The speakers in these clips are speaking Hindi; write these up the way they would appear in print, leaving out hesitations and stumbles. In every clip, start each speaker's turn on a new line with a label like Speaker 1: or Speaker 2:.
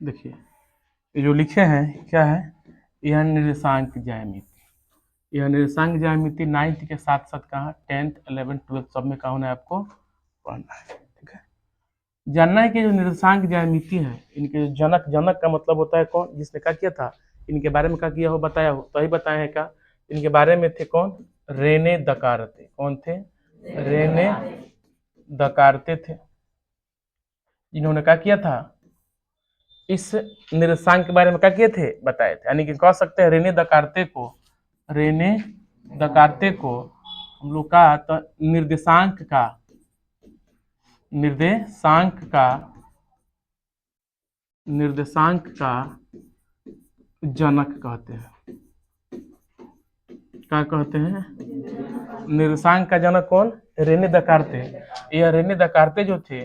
Speaker 1: देखिए ये जो लिखे हैं क्या है, यह निर्देशांक ज्यामिति। यह निर्देशांक ज्यामिति 9th के साथ साथ कहा 10th 11th 12th सब में कहा है आपको पढ़ना है। ठीक है, जानना है कि जो निर्देशांक ज्यामिति है इनके जनक, जनक का मतलब होता है कौन, जिसने क्या किया था, इनके बारे में क्या किया हो, बताया हो, तो ही बताया है क्या। इनके बारे में थे कौन, रेने दकारते। कौन थे, रेने दकारते थे। इन्होंने क्या किया था, इस निर्देशांक के बारे में क्या किए थे, बताए थे। यानी कि कह सकते हैं रेने दकारते को, रेने दकारते को हम लोग का तो निर्देशांक का, निर्देशांक का, निर्देशांक का जनक कहते हैं। क्या कहते हैं, निर्देशांक का जनक कौन, रेने दकारते। यह रेने दकारते जो थे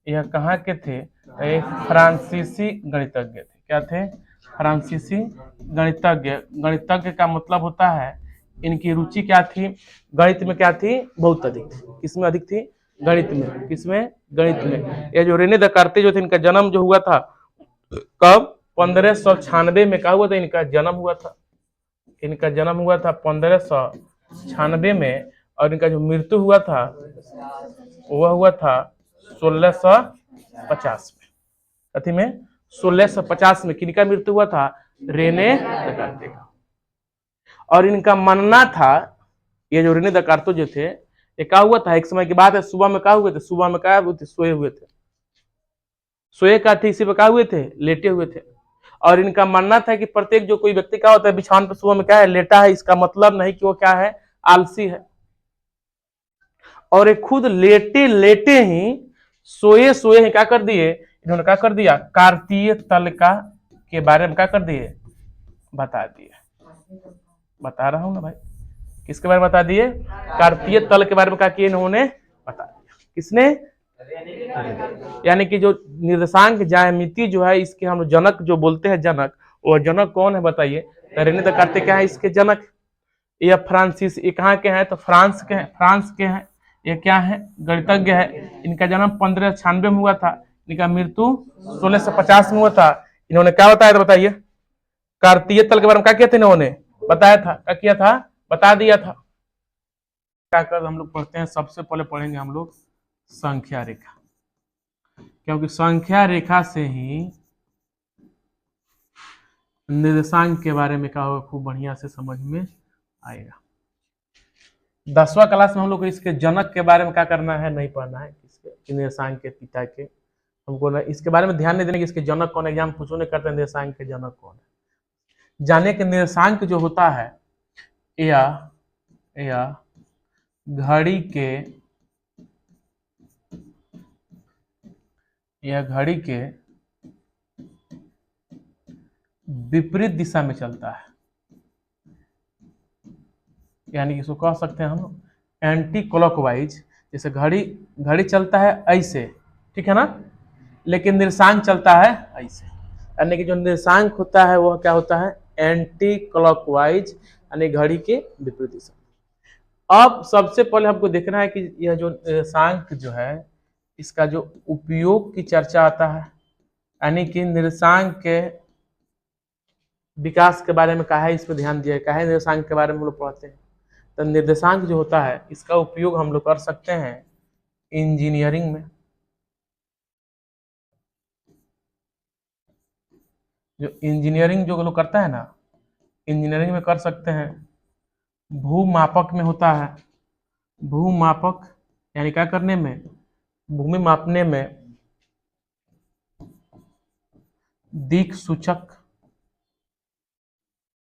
Speaker 1: यह कहाँ के थे, एक फ्रांसीसी गणितज्ञ थे। क्या थे, फ्रांसीसी गणितज्ञ। गणितज्ञ का मतलब होता है इनकी रुचि क्या थी, गणित में क्या थी, बहुत अधिक थी। किसमें अधिक थी, गणित में। किसमें, गणित में। ये जो रेने दकारते जो थे इनका जन्म जो हुआ था कब, 1596 में। क्या हुआ था, इनका जन्म हुआ था। इनका जन्म हुआ था 1596 में, और इनका जो मृत्यु हुआ था वह हुआ था 1650 में। कथी में, 1650 में किनका मृत्यु हुआ था, रेने दकारते का। और इनका मानना था, ये जो रेने दकारते जो थे, ये क्या हुआ था, एक समय की बात है, सुबह में क्या हुए थे, सुबह में क्या हुए थे, सोए हुए थे। सोए का थे, इसी पे क्या हुए थे, लेटे हुए थे। और इनका मानना था कि प्रत्येक जो कोई व्यक्ति क्या होता है बिछावन पर सुबह में क्या है, लेटा है, इसका मतलब नहीं कि वो क्या है, आलसी है। और एक खुद लेटे लेटे ही सोए सोए ही क्या कर दिए, इन्होंने क्या कर दिया, कार्तीय तल का के बारे में क्या कर दिए, बता दिए। बता रहा हूं ना भाई, किसके बारे में बता दिए, कार्तीय तल के बारे में क्या किए इन्होंने, बता दिया। किसने, यानी कि जो निर्देशांक ज्यामिति जो है इसके हम जनक जो बोलते हैं, जनक, वो जनक कौन है बताइए, रेने दकारते क्या है इसके जनक। ये फ्रांसीस, ये कहाँ के हैं, तो फ्रांस के हैं, फ्रांस के हैं। ये क्या है, गणितज्ञ है। इनका जन्म 1596 में हुआ था, इनका मृत्यु 1650 में हुआ था। इन्होंने क्या बताया था बताइए, कार्तीय तल के बारे में क्या किया था इन्होंने, बताया था, क्या किया था, बता दिया था। क्या कर हम लोग पढ़ते हैं, सबसे पहले पढ़ेंगे हम लोग संख्या रेखा, क्योंकि संख्या रेखा से ही निर्देशांक के बारे में क्या होगा, खूब बढ़िया से समझ में आएगा। 10वां क्लास में हम लोग को इसके जनक के बारे में क्या करना है, नहीं पढ़ना है, इसके निर्देशांक के पिता के, हमको ना इसके बारे में ध्यान नहीं देने कि इसके जनक कौन है। एग्जाम पूछो नहीं करते निर्देशांक के जनक कौन है। जाने के निर्देशांक जो होता है या घड़ी के, यह घड़ी के विपरीत दिशा में चलता है। यानी कि इसको कह सकते हैं हम एंटी क्लॉकवाइज। जैसे घड़ी घड़ी चलता है ऐसे, ठीक है ना, लेकिन निर्देशांक चलता है ऐसे। यानी कि जो निर्देशांक होता है वह क्या होता है, एंटी क्लॉकवाइज, यानी घड़ी के विपरीत दिशा। अब सबसे पहले हमको देखना है कि यह जो निर्देशांक जो है इसका जो उपयोग की चर्चा आता है, यानी कि निर्देशांक के विकास के बारे में कहा है, इस पर ध्यान दिया है। कहा है निर्देशांक के बारे में हम लोग पढ़ते हैं, तो निर्देशांक जो होता है इसका उपयोग हम लोग कर सकते हैं इंजीनियरिंग में। जो इंजीनियरिंग जो लोग करता है ना, इंजीनियरिंग में कर सकते हैं, भूमापक में होता है। भूमापक यानी क्या करने में, भूमि मापने में दिक सूचक,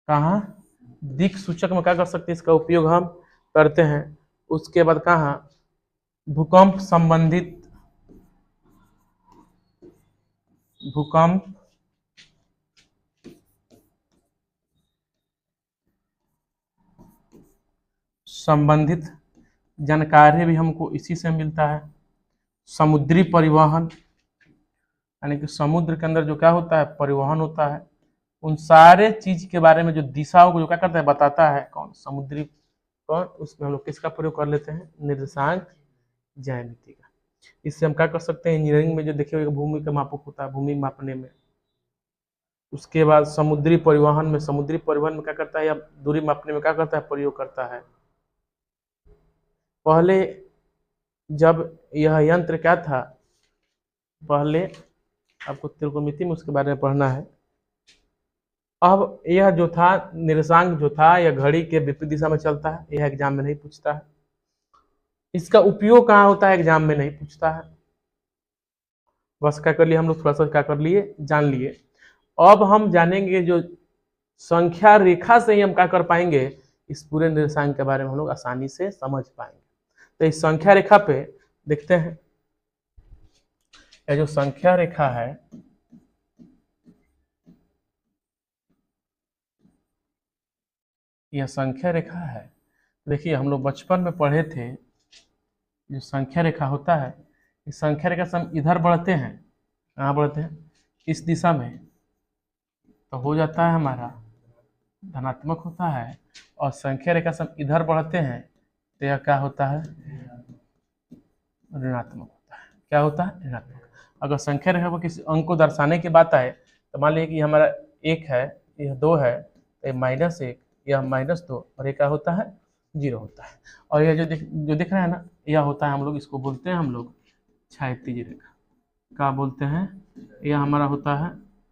Speaker 1: कहाँ, दिक सूचक में क्या कर सकते हैं, इसका उपयोग हम करते हैं। उसके बाद कहाँ, भूकंप संबंधित, भूकंप संबंधित जानकारी भी हमको इसी से मिलता है। समुद्री परिवहन, यानी कि समुद्र के अंदर जो क्या होता है, परिवहन होता है। उन सारे चीज के बारे में जो दिशाओं को जो क्या करता है, बताता है कौन, समुद्री कौन, उसमें हम लोग किसका प्रयोग कर लेते हैं, निर्देशांक ज्यामिति का। इससे हम क्या कर सकते हैं, इंजीनियरिंग में जो देखिए भूमि का मापक होता है, भूमि मापने में उसके बाद समुद्री परिवहन में क्या करता है, या दूरी मापने में क्या करता है, प्रयोग करता है। पहले जब यह यंत्र क्या था, पहले आपको त्रिकोणमिति में उसके बारे में पढ़ना है। अब यह जो था निर्देशांक जो था, यह घड़ी के विपरीत दिशा में चलता है, यह एग्जाम में नहीं पूछता है। इसका उपयोग कहाँ होता है, एग्जाम में नहीं पूछता है। बस क्या कर लिए हम लोग, थोड़ा सा क्या कर लिए, जान लिए। अब हम जानेंगे जो संख्या रेखा से ही हम क्या कर पाएंगे, इस पूरे निर्देशांक के बारे में हम लोग आसानी से समझ पाएंगे। तो इस संख्या रेखा पे देखते हैं, यह जो संख्या रेखा है, यह संख्या रेखा है। देखिए हम लोग बचपन में पढ़े थे, जो संख्या रेखा होता है, इस संख्या रेखा से हम इधर बढ़ते हैं, कहाँ बढ़ते हैं, इस दिशा में, तो हो जाता है हमारा धनात्मक होता है। और संख्या रेखा से हम इधर बढ़ते हैं तो यह क्या होता है, ऋणात्मक होता है। क्या होता है, ऋणात्मक। अगर संख्या रेखा को किसी अंक को दर्शाने की बात आए तो मान लीजिए कि हमारा 1 है, यह 2 है, तो ये -1, यह -2, और ये क्या होता है, 0 होता है। और यह जो दिख रहा है ना, यह होता है, हम लोग इसको बोलते हैं हम लोग क्षैतिज रेखा। क्या बोलते हैं, यह हमारा होता है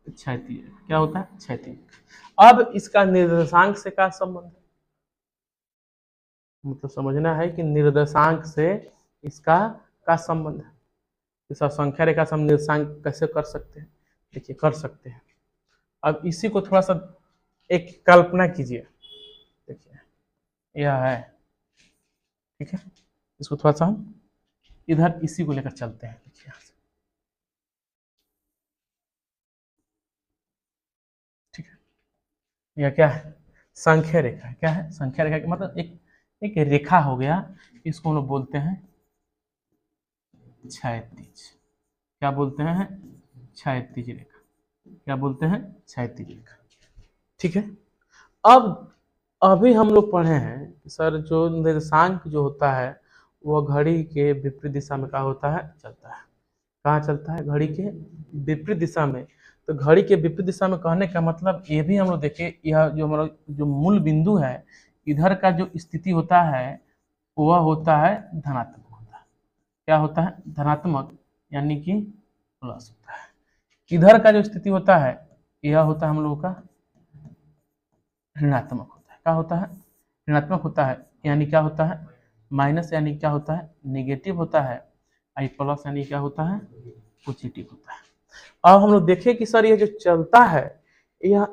Speaker 1: क्षैतिज रेखा। क्या होता है, क्षैतिज रेखा। अब इसका निर्देशांक से क्या संबंध है, मतलब समझना है कि निर्देशांक से इसका क्या संबंध है। इस संख्या रेखा से हम निर्देशांक कैसे कर सकते हैं, देखिए कर सकते हैं। अब इसी को थोड़ा सा एक कल्पना कीजिए, देखिए यह है, ठीक है, इसको थोड़ा सा हम इधर इसी को लेकर चलते हैं। देखिए यहाँ से, ठीक है, यह क्या है, संख्या रेखा। क्या है, संख्या रेखा का मतलब एक रेखा हो गया, इसको हम लोग बोलते हैं क्षैतिज। क्या बोलते हैं, क्षैतिज रेखा। क्या बोलते हैं, क्षैतिज रेखा, ठीक है। अब अभी हम लोग पढ़े हैं कि सर जो निर्देशांक जो होता है वह घड़ी के विपरीत दिशा में क्या होता है, चलता है। कहाँ चलता है, घड़ी के विपरीत दिशा में। तो घड़ी के विपरीत दिशा में कहने का मतलब ये भी हम लोग देखें, यह जो हमारा जो मूल बिंदु है, इधर का जो स्थिति होता है वह होता है धनात्मक होता है। क्या होता है, धनात्मक, यानी कि प्लस होता है। इधर का जो स्थिति होता है यह होता है हम लोगों का ऋणात्मक होता है। क्या होता है, ऋणात्मक होता है, यानी क्या होता है, माइनस, यानी क्या होता है, नेगेटिव होता है। आई प्लस यानी क्या होता है, पॉजिटिव होता है। अब हम लोग देखें कि सर यह जो चलता है यह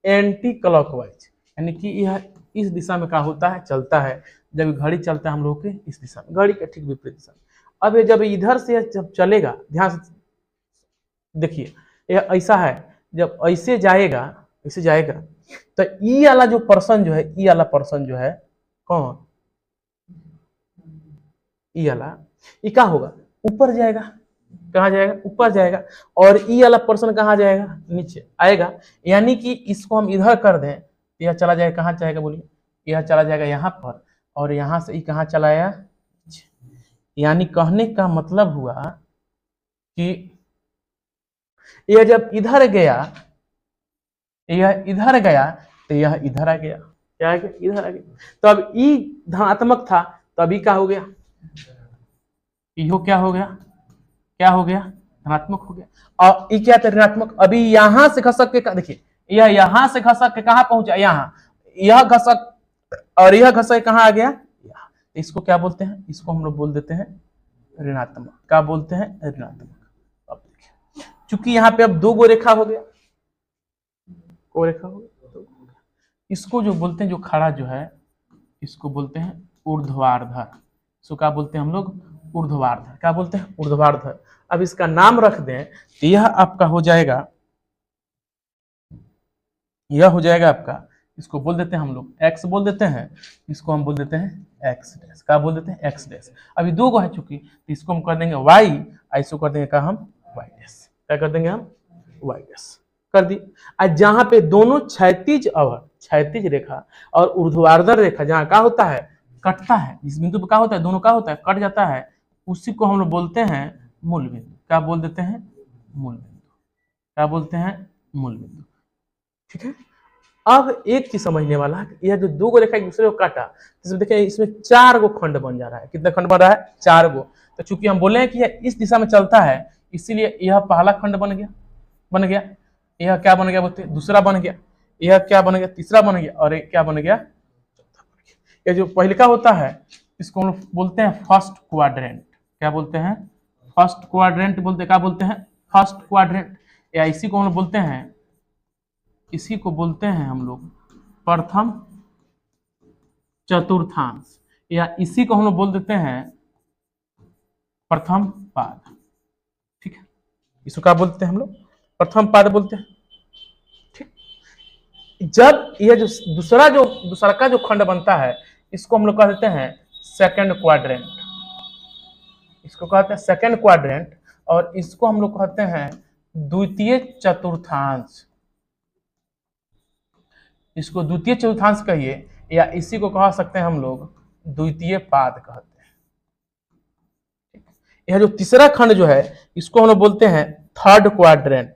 Speaker 1: एंटी क्लॉकवाइज, यानी कि यह इस दिशा में क्या होता है, चलता है। जब घड़ी चलता है हम लोग के इस दिशा में, घड़ी के ठीक विपरीत दिशा में। अब ये जब इधर से जब चलेगा, ध्यान से देखिए, यह ऐसा है, जब ऐसे जाएगा तो ई वाला जो पर्सन जो है, ई वाला पर्सन जो है, कौन, ई वाला, ये क्या होगा, ऊपर जाएगा। कहाँ जाएगा, ऊपर जाएगा। और ई वाला पर्सन कहाँ जाएगा, नीचे आएगा। यानी कि इसको हम इधर कर दें, यह चला जाएगा, कहाँ जाएगा बोलिए, यह चला जाएगा यहाँ पर, और यहाँ से ई कहाँ चला आया, यानी कहने का मतलब हुआ कि यह जब इधर गया, यह इधर गया तो यह इधर आ गया। क्या आ गया, इधर आ गया। तो अब ई धनात्मक था, तो अभी क्या हो गया, इहो क्या हो गया, क्या हो गया, धनात्मक हो गया। और ई क्या था, ऋणात्मक। अभी यहां से खसक के देखिए, यह यहां से खसक के कहां पहुंचा, यहाँ, यह घसक और यह घसक कहां आ गया, यहाँ। इसको क्या बोलते हैं, इसको हम लोग बोल देते हैं ऋणात्मक। क्या बोलते हैं, ऋणात्मक। अब देखिए, चूंकि यहाँ पे अब 2 गो रेखा हो गया, को रेखा हो गया, इसको जो बोलते हैं, जो खड़ा जो है, इसको बोलते हैं ऊर्ध्वाधर। इसको क्या बोलते हैं हम लोग, ऊर्ध्वाधर। क्या बोलते हैं, ऊर्ध्वाधर। अब इसका नाम रख दें तो यह आपका हो जाएगा, यह हो जाएगा आपका, इसको बोल देते हैं हम लोग एक्स बोल देते हैं, इसको हम बोल देते हैं एक्स डैश। क्या बोल देते हैं, एक्स डैश। अभी 2 गो है चूंकि, तो इसको हम कर देंगे वाई, इसको कर देंगे क्या हम, वाई डैश। क्या कर देंगे हम, वाई डैश कर दी। आज जहां पे दोनों क्षैतिज रेखा और ऊर्ध्वाधर रेखा जहां क्या होता है, कटता है, जिस बिंदु पे क्या होता है, दोनों क्या होता है, कट जाता है, उसी को हम लोग बोलते हैं मूल बिंदु। क्या बोल देते हैं, मूल बिंदु। क्या बोलते हैं, मूल बिंदु। ठीक है। अब एक चीज समझने वाला है, यह जो दो गो रेखा एक दूसरे को काटा, इसमें देखिए इसमें 4 गो खंड बन जा रहा है। कितना खंड बन रहा है? 4 गो। तो चूंकि हम बोले हैं कि यह इस दिशा में चलता है, इसीलिए यह पहला खंड बन गया। यह क्या बन गया बोलते हैं? दूसरा बन गया। यह क्या बन गया? तीसरा बन गया। और एक क्या बन गया? चौथा बन गया। यह जो पहले का होता है इसको हम बोलते हैं फर्स्ट क्वाड्रेंट। क्या बोलते हैं? फर्स्ट क्वाड्रेंट बोलते हैं। क्या बोलते हैं? First quadrant. या इसी को हम बोलते हैं, इसी को बोलते हैं हम लोग प्रथम चतुर्थांश, या इसी को हम लोग बोल देते हैं प्रथम पाद। ठीक है, इसको क्या बोलते हैं हम लोग? प्रथम पाद बोलते हैं। ठीक, जब यह जो दूसरा का जो खंड बनता है इसको हम लोग कह देते हैं सेकंड क्वाड्रेंट। इसको कहते हैं सेकंड क्वाड्रेंट, और इसको हम लोग कहते हैं द्वितीय चतुर्थांश। इसको द्वितीय चतुर्थांश कहिए, या इसी को कह सकते हैं हम लोग द्वितीय पाद कहते हैं। यह जो तीसरा खंड जो है इसको हम लोग बोलते हैं थर्ड क्वाड्रेंट,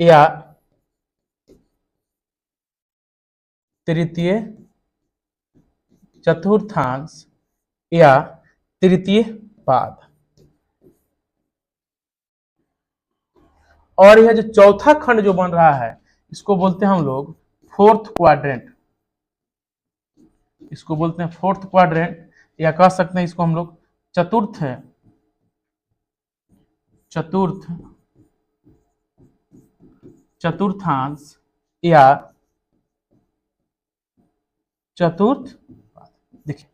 Speaker 1: या तृतीय चतुर्थांश, या तृतीय पाद। और यह जो चौथा खंड जो बन रहा है इसको बोलते हैं हम लोग फोर्थ क्वाड्रेंट। इसको बोलते हैं फोर्थ क्वाड्रेंट, या कह सकते हैं इसको हम लोग चतुर्थांश, या चतुर्थ। देखिए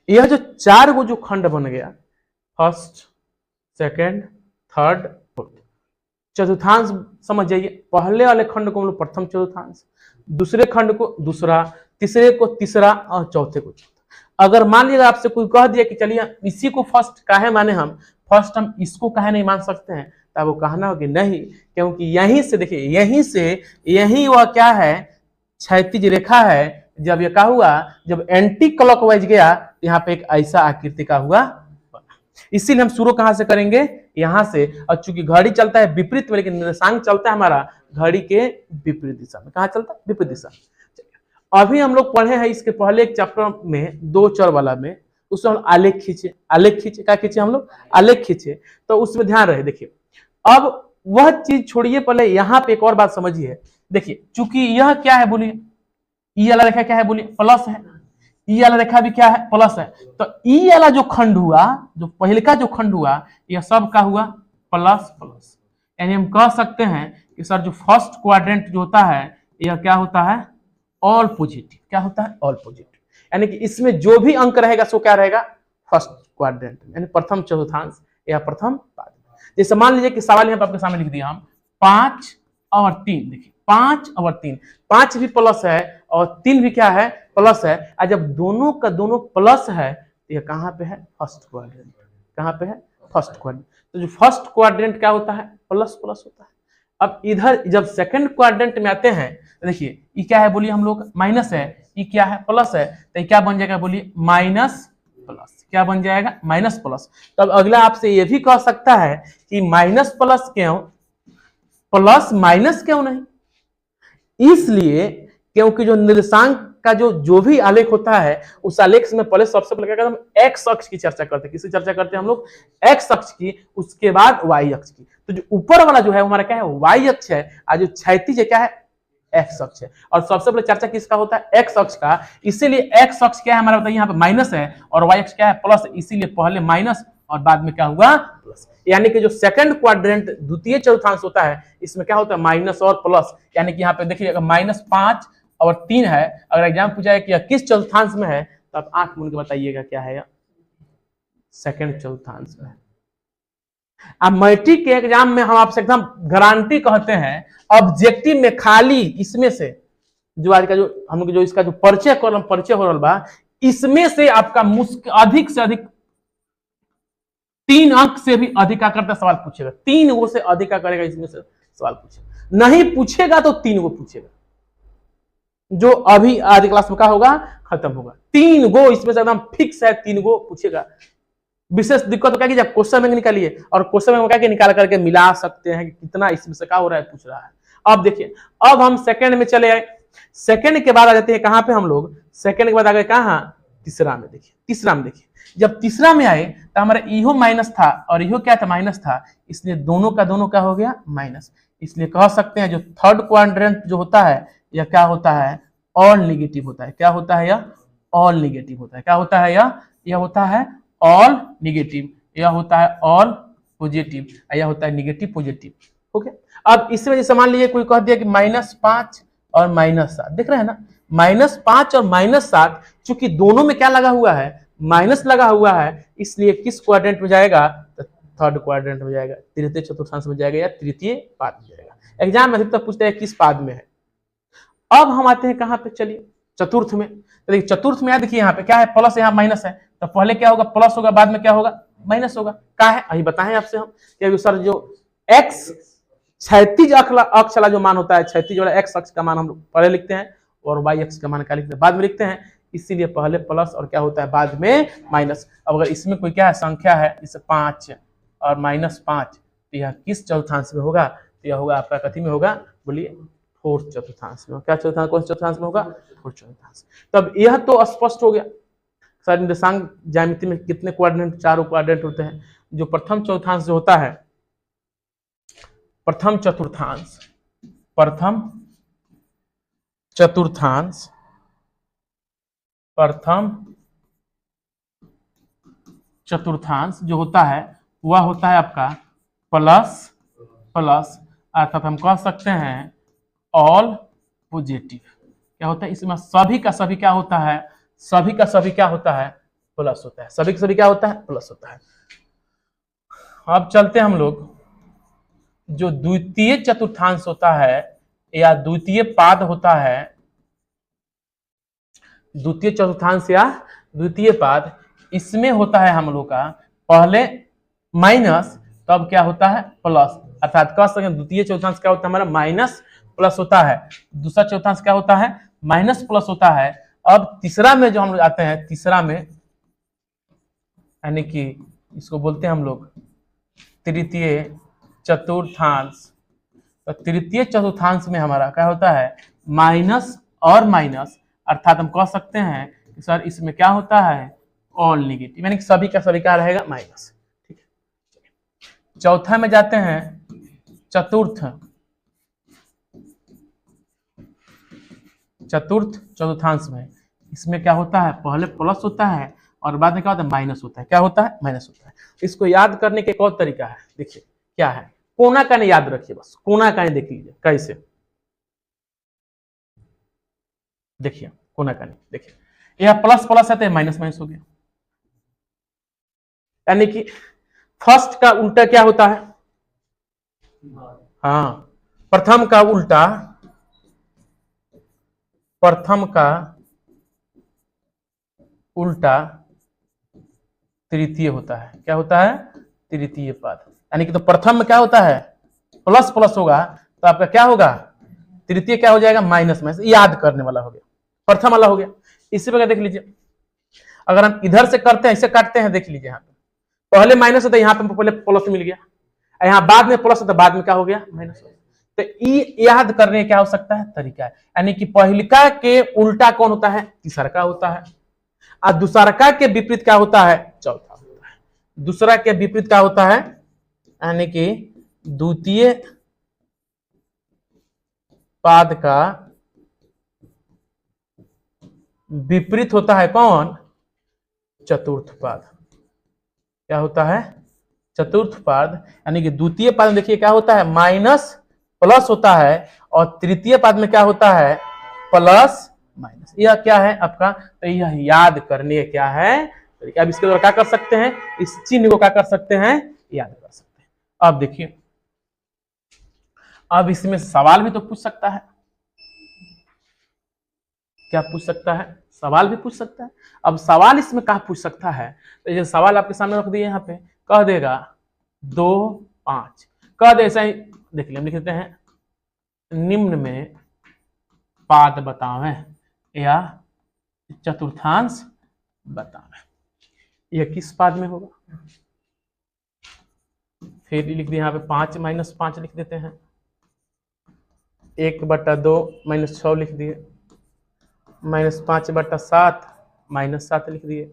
Speaker 1: यह जो 4 गो जो खंड बन गया, फर्स्ट, सेकंड, थर्ड, फोर्थ, चतुर्थांश समझ जाइए। पहले वाले खंड को हम लोग प्रथम चतुर्थांश, दूसरे खंड को दूसरा, तीसरे को तीसरा, और चौथे को चौथा। अगर मान लीजिए आपसे कोई कह दिया कि चलिए इसी को फर्स्ट काहे माने, हम फर्स्ट हम इसको काहे नहीं मान सकते हैं, तब वो कहना होगा नहीं, क्योंकि यहीं से देखिए, यहीं वह क्या है, क्षैतिज रेखा है। जब ये क्या हुआ, जब एंटी क्लॉकवाइज गया, यहाँ पे एक ऐसा आकृति का हुआ, इसीलिए हम शुरू कहां से करेंगे? यहां से। और चूंकि घड़ी चलता है विपरीत में, लेकिन निर्देशांक चलता है हमारा घड़ी के विपरीत दिशा में। कहां चलता है? विपरीत दिशा। अभी हम लोग पढ़े हैं इसके पहले एक चैप्टर में 2 चर वाला में, उसमें हम आलेख खींचे। क्या खींचे हम लोग? आलेख खींचे। तो उसमें ध्यान रहे। देखिए अब वह चीज छोड़िए, पहले यहाँ पे एक और बात समझिए। देखिए चूंकि यह क्या है बोलिए, ई वाला रेखा क्या है बोलिए? प्लस है। ई वाला रेखा भी क्या है? प्लस है। तो ई वाला जो खंड हुआ, जो पहले का जो खंड हुआ, यह सब का हुआ प्लस प्लस। यानी हम कह सकते हैं कि सर जो फर्स्ट क्वाड्रेंट जो होता है यह क्या होता है? All positive. क्या होता है? All positive. यानी कि इसमें जो भी अंक रहेगा सो क्या रहेगा? फर्स्ट क्वाड्रेंट, यानी प्रथम चतुर्थांश या प्रथम पाद। जैसे मान लीजिए कि सवाल यहाँ पे आपके सामने लिख दिया हम 5 और 3। देखिए 5 और 3, 5 भी प्लस है और 3 भी क्या है? प्लस है। और जब दोनों का दोनों प्लस है तो यह कहां पे है? First quadrant. कहां पे है? First quadrant. तो जो फर्स्ट क्वाड्रेंट क्या होता है? प्लस प्लस होता है। अब इधर जब सेकंड क्वाड्रेंट में आते हैं, देखिए ये क्या है बोलिए? हम लोग माइनस है, ये क्या है? प्लस है। तो क्या बन जाएगा बोलिए? Minus plus. क्या बन जाएगा? Minus plus. तो अब अगला आपसे ये भी कह सकता है कि माइनस प्लस क्यों, प्लस माइनस क्यों नहीं? इसलिए क्योंकि जो निर्देशांक का जो भी आलेख होता है, उस आलेख में पहले सबसे पहले हम एक्स अक्ष की चर्चा करते हैं। किसकी चर्चा करते हैं हम लोग? एक्स अक्ष की, उसके बाद वाई अक्ष की। तो जो ऊपर वाला जो है हमारा क्या है? वाई अक्ष है, और जो क्षैतिज है क्या है? एक्स अक्ष है। और सबसे पहले चर्चा किसका होता है? एक्स अक्ष का। इसीलिए एक्स अक्ष क्या है हमारा? बताइए, यहाँ पे माइनस है और वाई अक्ष क्या है? प्लस। इसीलिए पहले माइनस और बाद में क्या हुआ? प्लस। यानी कि जो सेकंड क्वाड्रेंट द्वितीय चतुर्थांश होता है, इसमें क्या होता है? माइनस और प्लस। यानी कि यहाँ पे देखिए -5 और 3 है। अगर एग्जाम पूछा है कि यह किस चतुर्थांश में है, तो आप आंख मूंद के बताइएगा क्या है? सेकंड चतुर्थांश में। अब मैट्रिक के एग्जाम में हम आपसे एकदम गारंटी कहते हैं, ऑब्जेक्टिव में खाली इसमें से जो आज का जो हम लोग जो इसका जो परिचय हो रहा बा, इसमें से आपका मुश्किल अधिक से अधिक 3 अंक से भी अधिक करता सवाल पूछेगा। 3 गो से अधिक करेगा, इसमें से सवाल पूछेगा। नहीं पूछेगा तो 3 गो पूछेगा, जो अभी आज क्लास में क्या होगा? खत्म होगा। 3 गो इसमें से एकदम फिक्स है, 3 गो पूछेगा। विशेष दिक्कत तो क्या कीजिए, क्वेश्चन बैंक निकालिए और क्वेश्चन बैंक क्या निकाल करके मिला सकते हैं कि कितना इसमें से क्या हो रहा है, पूछ रहा है। अब देखिए, अब हम सेकंड में चले आए। सेकंड के बाद आ जाते हैं कहां पे हम लोग, सेकंड के बाद आ गए कहां, तीसरा में। देखिए तीसरा में, देखिए जब तीसरा में आए तो हमारा इहो माइनस था और इहो क्या था, माइनस था, इसलिए दोनों का दोनों क्या हो गया, माइनस। इसलिए कह सकते हैं जो थर्ड क्वाड्रेंट जो होता है यह क्या होता है, ऑल निगेटिव होता है। क्या होता है, यह ऑल निगेटिव होता है। क्या होता है, यह होता है ऑल निगेटिव, यह होता है ऑल पॉजिटिव, यह होता है निगेटिव पॉजिटिव। ओके, अब इसमें जैसे मान लीजिए कोई कह दिया कि -5 और -7, देख रहे हैं ना, -5 और -7, चूंकि दोनों में क्या लगा हुआ है, माइनस लगा हुआ है, इसलिए किस क्वाड्रेंट में जाएगा, तो थर्ड क्वाड्रेंट में जाएगा, तृतीय चतुर्थांश में जाएगा या तृतीय पाद में जाएगा। एग्जाम में अधिकतर पूछते हैं किस पाद में है। अब हम आते हैं कहां पे, चलिए चतुर्थ में। तो देखिए चतुर्थ में देखिए यहाँ पे क्या है, प्लस यहाँ माइनस है, तो पहले क्या होगा, प्लस होगा, बाद में क्या होगा, माइनस होगा। क्या है अभी बताएं आपसे हम कि सर जो एक्स क्षैतिज अक्ष वाला जो मान होता है, क्षैतिज वाला एक्स अक्ष का मान हम पहले लिखते हैं और वाई अक्ष का मान क्या लिखते हैं, बाद में लिखते हैं, इसीलिए पहले प्लस और क्या होता है बाद में माइनस। अब अगर इसमें कोई क्या है संख्या है, जैसे 5 और -5, तो यह किस चतुर्थांश में होगा, तो यह होगा आपका कथी में होगा, बोलिए फोर्थ चतुर्थांश में। क्या चतुर्थांश, कौन चतुर्थांश में होगा, फोर्थ चतुर्थांश। तब यह तो स्पष्ट हो गया। सर निर्देशांक ज्यामिति में कितने क्वाड्रेंट, 4 क्वाड्रेंट होते हैं। जो प्रथम चतुर्थांश जो होता है, प्रथम चतुर्थांश, प्रथम चतुर्थांश, प्रथम चतुर्थांश जो होता है वह होता है आपका प्लस प्लस, अर्थात हम कह सकते हैं ऑल पॉजिटिव। क्या होता है, इसमें सभी का सभी क्या होता है, सभी का सभी क्या होता है, प्लस होता है। सभी का सभी क्या होता है, प्लस होता है। अब चलते हैं हम लोग, जो द्वितीय चतुर्थांश होता है या द्वितीय पाद होता है, द्वितीय चतुर्थांश या द्वितीय पाद, इसमें होता है हम लोग का पहले माइनस, तब क्या होता है प्लस। अर्थात कह सकते हैं द्वितीय चतुर्थांश क्या होता है हमारा, माइनस प्लस होता है। दूसरा चतुर्थांश क्या होता है, माइनस प्लस होता है। अब तीसरा में जो हम लोग आते हैं, तीसरा में यानी कि इसको बोलते हैं हम लोग तृतीय चतुर्थांश। तो तृतीय चतुर्थांश में हमारा क्या होता है, माइनस और माइनस, अर्थात हम कह सकते हैं कि सर इसमें क्या होता है, ऑल निगेटिव, यानी कि सभी का सभी क्या रहेगा, माइनस। ठीक है, चौथा में जाते हैं, चतुर्थ चतुर्थांश में। इसमें क्या होता है, पहले प्लस होता है और बाद में क्या होता है, माइनस होता है। क्या होता है, माइनस होता है। इसको याद करने के एक और तरीका है, देखिए क्या है, कोना का नहीं याद रखिए, बस कोना का नहीं देख लीजिए कैसे। देखिए कोना का नहीं, देखिए यह प्लस प्लस है तो माइनस माइनस हो गया, यानी कि फर्स्ट का उल्टा क्या होता है, हाँ प्रथम का उल्टा, प्रथम का उल्टा तृतीय होता है। क्या होता है, तृतीय पद, यानी कि तो प्रथम में क्या होता है, प्लस प्लस होगा, तो आपका क्या होगा, तृतीय क्या हो जाएगा, माइनस माइनस। याद करने वाला हो गया, प्रथम वाला हो गया। इसी प्रकार देख लीजिए, अगर हम इधर से करते हैं, ऐसे काटते हैं, देख लीजिए यहाँ पे पहले माइनस होता है, यहाँ पे पहले प्लस मिल गया, यहाँ बाद में प्लस होता है, बाद में क्या हो गया, माइनस हो गया। तो ये याद करने क्या हो सकता है, तरीका है, यानी कि पहलिका के उल्टा कौन होता है, तीसरा होता है, और दूसरा के विपरीत क्या होता है, चौथा होता है। दूसरा के विपरीत क्या होता है, यानी कि द्वितीय पाद का विपरीत होता है कौन, चतुर्थ पाद। क्या होता है, चतुर्थ पाद, यानी कि द्वितीय पाद में देखिए क्या होता है, माइनस प्लस होता है, और तृतीय पाद में क्या होता है, प्लस माइनस। यह क्या है आपका, तो यह याद करने क्या है, अब इसके द्वारा क्या कर सकते हैं, इस चिन्ह को क्या कर सकते हैं, याद कर सकते हैं। अब देखिए, अब इसमें सवाल भी तो पूछ सकता है, क्या पूछ सकता है, सवाल भी पूछ सकता है। अब सवाल इसमें क्या पूछ सकता है, तो ये सवाल आपके सामने रख दिए, यहाँ पे कह देगा 2, 5, कह दे ऐसा ही, देख लिया, लिख देते हैं निम्न में पाद बतावे या चतुर्थांश बतावे। यह किस पाद में होगा, फिर लिख दिए यहाँ पे 5 माइनस 5 लिख देते हैं, 1/2 माइनस 6 लिख दिए, -5/7 -7 लिख दिए,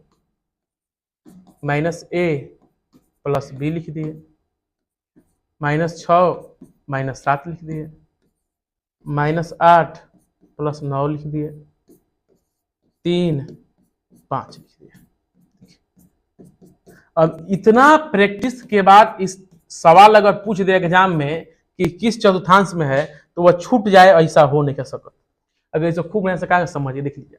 Speaker 1: -a प्लस b लिख दिए, -6 -7 लिख दिए, -8 प्लस 9 लिख दिए, 3 5 लिख दिए। अब इतना प्रैक्टिस के बाद इस सवाल अगर पूछ दे एग्जाम में कि किस चतुर्थांश में है तो वह छूट जाए, ऐसा हो नहीं कर सकता। अगर इसे खूब बढ़िया से कहा समझिए, देख लीजिए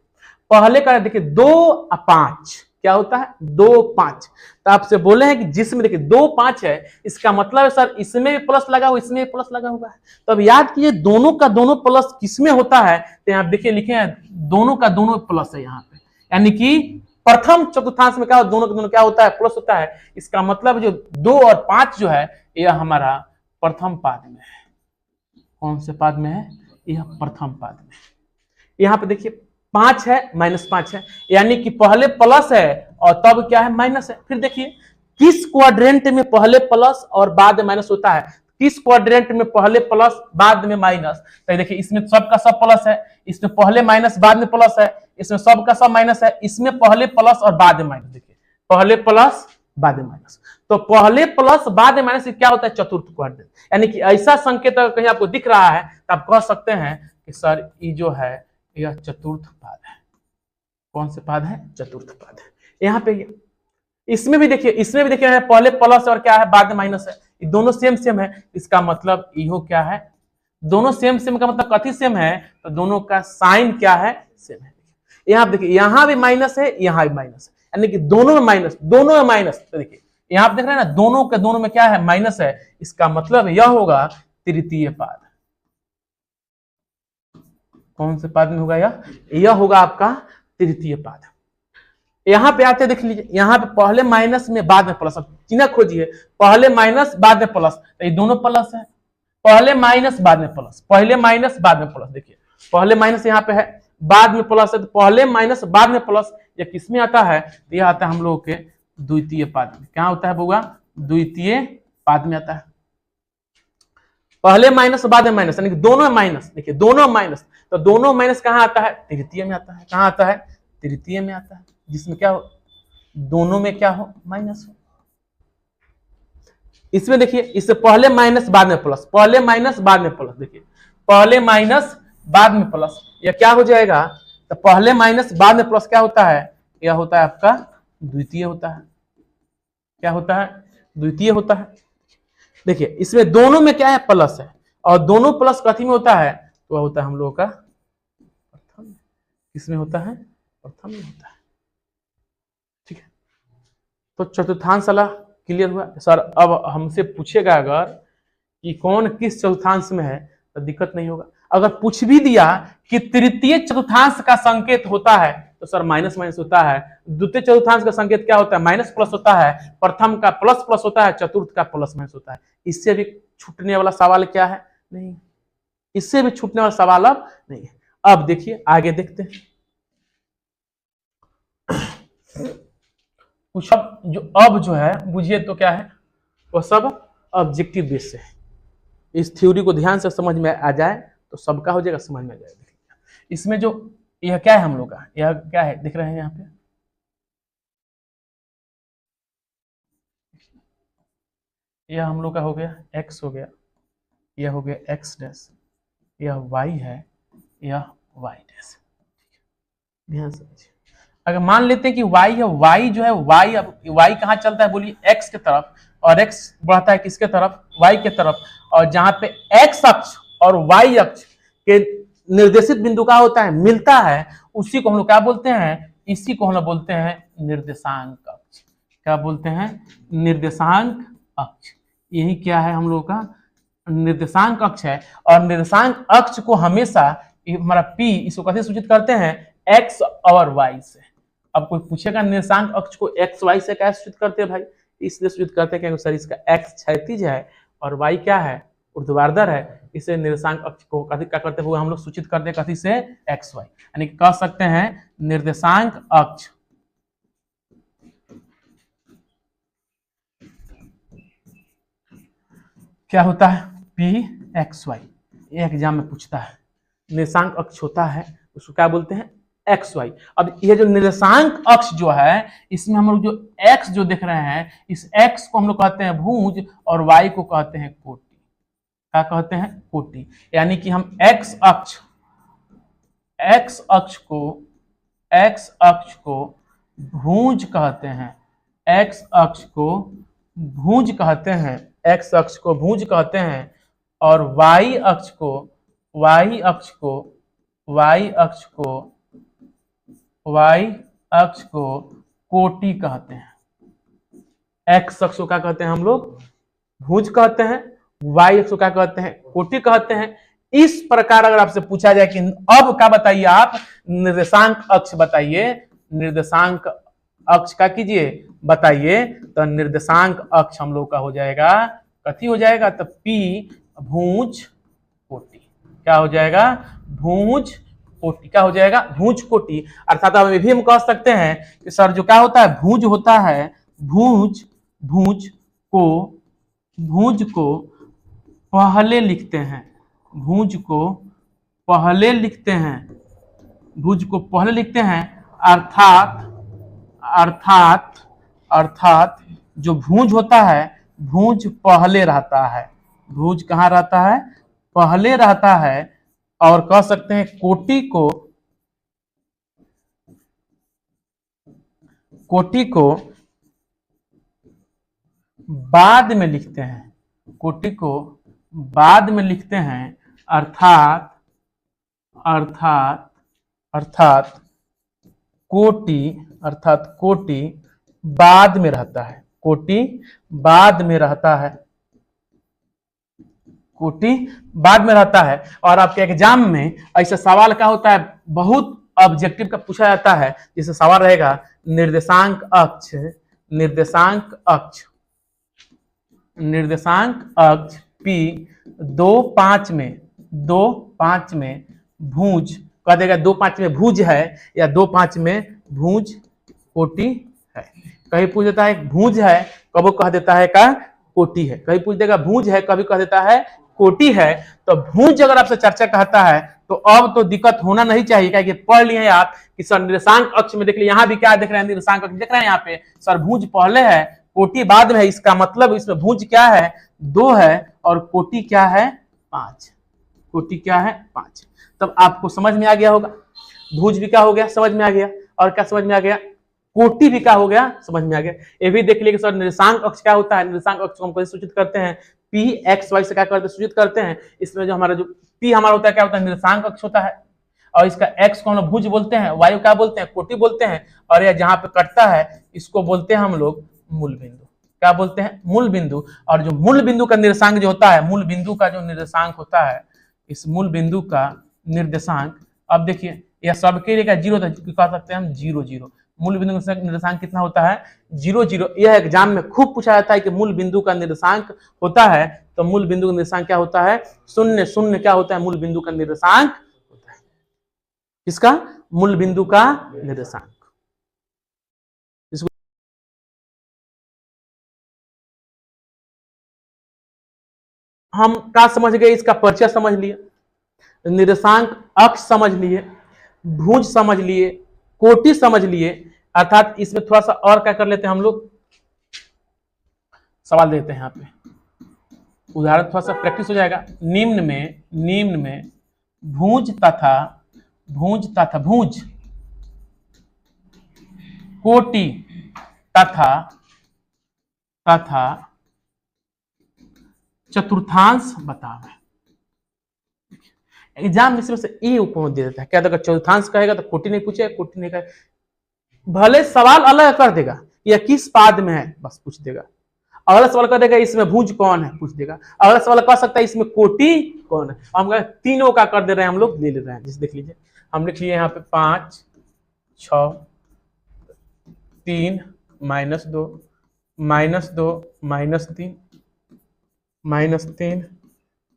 Speaker 1: पहले का देखिए 2 और 5 क्या होता है, 2 5। तो आपसे बोले हैं कि जिसमें देखिए 2 5 है, इसका मतलब है सर इसमें भी प्लस लगा हुआ, इसमें भी प्लस लगा हुआ है। तो अब याद कीजिए दोनों का दोनों प्लस किसमें होता है, तो यहाँ देखिए लिखे हैं दोनों का दोनों प्लस है यहाँ पे, यानी कि प्रथम चतुर्थांश में क्या दोनों का दोनों क्या होता है, प्लस होता है। इसका मतलब जो 2 और 5 जो है यह हमारा प्रथम पाद में है। कौन से पाद में है, यह प्रथम पाद में। यहाँ पे देखिए 5 है -5 है, यानी कि पहले प्लस है और तब क्या है, माइनस है। फिर देखिए किस क्वाड्रेंट में पहले प्लस और बाद में माइनस होता है, किस क्वाड्रेंट में पहले प्लस बाद में माइनस। तो देखिए इसमें सब का सब प्लस है, इसमें पहले माइनस बाद में प्लस है, इसमें सब का सब माइनस है, इसमें पहले प्लस और बाद में माइनस। देखिए पहले प्लस बाद में माइनस, तो पहले प्लस बाद में माइनस क्या होता है, चतुर्थ क्वाड्रेंट। यानी कि ऐसा संकेत अगर कहीं आपको दिख रहा है तो आप कह सकते हैं कि सर ये जो है यह चतुर्थ पाद है। कौन से पाद है, चतुर्थ पाद है। यहाँ पे इसमें भी देखिए, इसमें भी देखिए पहले प्लस और क्या है, बाद में माइनस है, ये दोनों सेम सेम है। इसका मतलब इहो क्या है, दोनों सेम सेम का मतलब कथी सेम है, तो दोनों का साइन क्या है, सेम है। यहाँ देखिए यहाँ भी माइनस है, यहाँ भी माइनस है, यानी कि दोनों में माइनस, दोनों में माइनस। तो देखिए यहाँ आप देख रहे हैं ना, दोनों के दोनों में क्या है, माइनस है। इसका मतलब यह होगा तृतीय पाद। कौन से पाद में होगा, यह होगा आपका तृतीय पाद। यहां पे आते देख लीजिए, यहाँ पे पहले माइनस में बाद में प्लस, चिन्ह खोजिए, पहले माइनस बाद में प्लस, तो ये दोनों प्लस है। पहले माइनस बाद में प्लस, पहले माइनस बाद में प्लस। देखिए पहले माइनस यहाँ पे है, बाद में प्लस है, तो पहले माइनस बाद में प्लस ये किसमें आता है, तो यह आता है हम लोगों के द्वितीय पाद में। क्या होता है बउआ, द्वितीय पाद में आता है। पहले माइनस बाद में माइनस, यानी कि दोनों माइनस। देखिए दोनों माइनस, तो दोनों माइनस कहाँ आता है, तृतीय में आता है। कहाँ आता है, तृतीय में आता है, जिसमें क्या हो, दोनों में क्या हो, माइनस हो। इसमें देखिए इससे पहले माइनस बाद में प्लस, पहले माइनस बाद में प्लस। देखिए पहले माइनस बाद में प्लस, यह क्या हो जाएगा, तो पहले माइनस बाद में प्लस क्या होता है, यह होता है आपका द्वितीय होता है। क्या होता है, द्वितीय होता है। देखिए इसमें दोनों में क्या है, प्लस है, और दोनों प्लस कथी में होता है, तो वह होता है हम लोगों का प्रथम। किसमें होता है, प्रथम में होता है। ठीक है, तो चतुर्थांश वाला क्लियर हुआ। सर अब हमसे पूछेगा अगर कि कौन किस चतुर्थांश में है, तो दिक्कत नहीं होगा। अगर पूछ भी दिया कि तृतीय चतुर्थांश का संकेत होता है, तो सर माइनस माइनस होता है। द्वितीय चतुर्थांश का संकेत क्या होता है, माइनस प्लस होता है। प्रथम का प्लस प्लस होता है, चतुर्थ का प्लस माइनस होता है। इससे भी छूटने वाला सवाल क्या है, नहीं, इससे भी छूटने वाला सवाल अब नहीं है। अब देखिए आगे देखते हैं। कुछ अब जो है बुझिए तो क्या है, वो सब ऑब्जेक्टिव बेस से है। इस थ्योरी को ध्यान से समझ में आ जाए तो सबका हो जाएगा, समझ में आ जाएगा। इसमें जो यह क्या है हम लोग का, यह क्या है दिख रहे हैं यहाँ पे, यह हम लोग का हो गया x हो गया, यह हो गया x डैश, यह y है, यह y डैश। ध्यान से समझिए। अगर मान लेते हैं कि y है, y जो है y, अब y कहाँ चलता है बोलिए, x के तरफ, और x बढ़ता है किसके तरफ, y के तरफ। और जहां पे x अक्ष और y अक्ष के निर्देशित बिंदु का होता है, मिलता है, उसी को हम लोग क्या बोलते हैं, इसी को हम लोग बोलते हैं निर्देशांक अक्ष। क्या बोलते हैं, निर्देशांक अक्ष। यही क्या है हम लोग का निर्देशांक अक्ष है। और निर्देशांक अक्ष को हमेशा हमारा p, इसको कैसे सूचित करते हैं, x और y से। अब कोई पूछेगा निर्देशांक अक्ष को x y से कैसे सूचित करते हैं भाई, इसलिए सूचित करते हैं क्योंकि सर इसका x क्षैतिज है और y क्या है, ऊर्ध्वाधर है। इसे निर्देशांक अक्ष को कथी क्या करते हुए हम लोग सूचित करते हैं कथी से, x y। यानी कह सकते हैं निर्देशांक अक्ष क्या होता है PXY, ये एग्जाम में पूछता है। निर्देशांक अक्ष होता है उसको क्या बोलते हैं XY। अब ये जो निर्देशांक अक्ष जो है इसमें हम लोग जो x जो देख रहे हैं इस x को हम लोग कहते हैं भुज और y को कहते हैं कोटि। क्या कहते हैं कोटि। यानी कि हम x अक्ष को भुज कहते हैं, x अक्ष को भुज कहते हैं, x अक्ष को भुज कहते हैं और y अक्ष को कोटि कहते हैं। x अक्ष को क्या कहते हैं हम लोग भुज कहते हैं, y अक्ष को क्या कहते हैं कोटि कहते हैं। इस प्रकार अगर आपसे पूछा जाए कि अब क्या बताइए आप निर्देशांक अक्ष बताइए, निर्देशांक अक्ष का कीजिए बताइए, तो निर्देशांक अक्ष हम लोग का हो जाएगा कथी हो जाएगा तो P भुज कोटि। क्या हो जाएगा भुज कोटि। क्या हो जाएगा भुज कोटि। अर्थात अब भी हम कह सकते हैं कि सर जो क्या होता है भुज होता है, भुज को पहले लिखते हैं, भुज को पहले लिखते हैं अर्थात जो भुज होता है भुज पहले रहता है, भुज कहाँ रहता है पहले रहता है। और कह सकते हैं कोटि को बाद में लिखते हैं, कोटि को बाद में लिखते हैं अर्थात कोटि बाद में रहता है, कोटि बाद में रहता है, कोटि बाद में रहता है। और आपके एग्जाम में ऐसा सवाल क्या होता है बहुत ऑब्जेक्टिव का पूछा जाता है, जिससे सवाल रहेगा निर्देशांक अक्ष P 2-5 में भुज कह देगा, 2-5 में भुज है या 2-5 में भुज कोटि है। कहीं पूछ देता है भुज है कभी कह देता है का कोटि है, कहीं पूछ देगा भुज है कभी कह देता है कोटि है। तो भुज अगर आपसे चर्चा कहता है तो अब तो दिक्कत होना नहीं चाहिए, क्या कि पढ़ लिए हैं आप कि सर निर्देशांक अक्ष में देख लिए, यहाँ भी क्या देख रहे हैं निर्देशांक अक्ष देख रहे हैं, यहाँ पे सर भुज पहले है कोटि बाद में है। इसका मतलब इसमें भुज क्या है 2 है और कोटि क्या है 5, कोटि क्या है 5। तब आपको समझ में आ गया होगा भुज भी क्या हो गया समझ में आ गया, और क्या समझ में आ गया कोटि भी क्या हो गया समझ में आ गया। ये भी देख लिए सर निर्देशांक अक्ष क्या होता है, निर्देशांक अक्ष को हम कैसे सूचित करते हैं PXY से क्या करते हैं सूचित करते हैं। इसमें जो हमारा जो P हमारा होता है क्या होता है निर्देशांक अक्ष होता है, और इसका X को हम लोग भुज बोलते हैं, Y क्या बोलते हैं कोटि बोलते हैं, और यह जहां पे कटता है इसको बोलते हैं हम लोग मूल बिंदु। क्या बोलते हैं मूल बिंदु। और जो मूल बिंदु का निर्देशांक जो होता है, मूल बिंदु का जो निर्देशांक होता है, इस मूल बिंदु का निर्देशांक अब देखिए यह सबके लिए क्या 0 कह सकते हैं हम 0-0। मूल बिंदु का निर्देशांक कितना होता है 0-0। यह एग्जाम में खूब पूछा जाता है कि मूल बिंदु का निर्देशांक होता है, तो मूल बिंदु का निर्देशांक क्या होता है 0-0 क्या होता है मूल बिंदु का निर्देशांक होता है। किसका मूल बिंदु का निर्देशांक। हम क्या समझ गए, इसका परिचय समझ लिए, निर्देशांक अक्ष समझ लिए, भुज समझ लिए, कोटि समझ लिए। अर्थात इसमें थोड़ा सा और क्या कर लेते हैं हम लोग, सवाल देते हैं यहाँ पे उदाहरण, थोड़ा सा प्रैक्टिस हो जाएगा। निम्न में भुज कोटि तथा चतुर्थांश बतावे। एग्जाम में से ए उपमा दे देता है, क्या अगर चतुर्थांश कहेगा तो कोटि नहीं पूछेगा, कोटि नहीं कहेगा, भले सवाल अलग कर देगा या किस पाद में है बस पूछ देगा। अगला सवाल कर देगा इसमें भुज कौन है पूछ देगा, अगला सवाल कर सकता है इसमें कोटि कौन है। हम तीनों का कर दे रहे हैं, हम लोग ले ले रहे हैं। जैसे देख लीजिए हम लिख लिए यहाँ पे 5, 6, 3, -2, -2, -3, -3,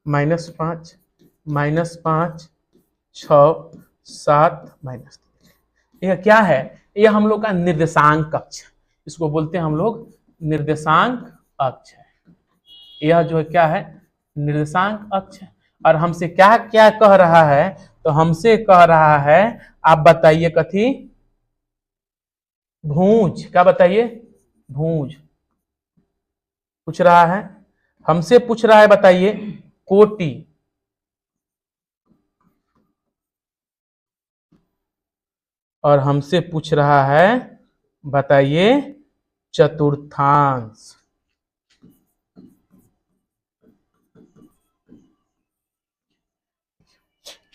Speaker 1: -5, -5, 6, 7, -3। यह क्या है, यह हम लोग का निर्देशांक अक्ष, इसको बोलते हैं हम लोग निर्देशांक अक्ष है। यह जो है क्या है निर्देशांक अक्ष है। और हमसे क्या क्या कह रहा है, तो हमसे कह रहा है आप बताइए कथी, भुज, क्या बताइए, भुज पूछ रहा है, हमसे पूछ रहा है बताइए कोटि, और हमसे पूछ रहा है बताइए चतुर्थांश।